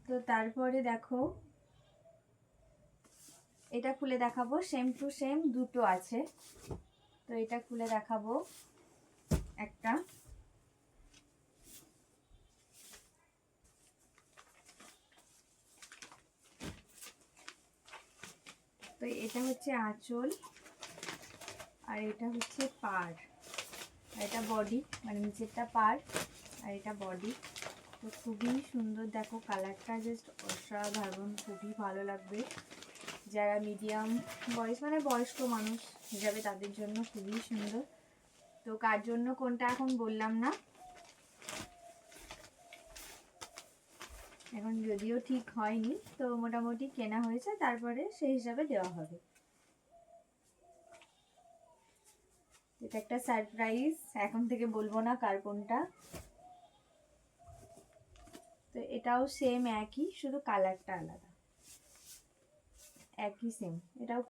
তো তারপরে দেখো এটা খুলে দেখাবো, সেম টু সেম দুটো আছে। তো এটা খুলে দেখাবো একটা। তো এটা হচ্ছে আঁচল আর এটা হচ্ছে পাড়, আর এটা বডি, মানে নিচেরটা পাড় আর এটা বডি। তো খুবই সুন্দর, দেখো কালারটা জাস্ট অসাধারণ, খুবই ভালো লাগবে। যারা মিডিয়াম বয়স মানে বয়স্ক মানুষ হিসাবে তাদের জন্য খুবই সুন্দর। তো কার জন্য কোনটা এখন বললাম না, এখন যদিও ঠিক হয়নি, তো মোটামুটি কেনা হয়েছে, তারপরে সেই হিসাবে দেওয়া হবে। এটা একটা সারপ্রাইজ, এখন থেকে বলবো না কার কোনটা। তো এটাও সেম একই, শুধু কালারটা আলাদা, একই সেম। এটাও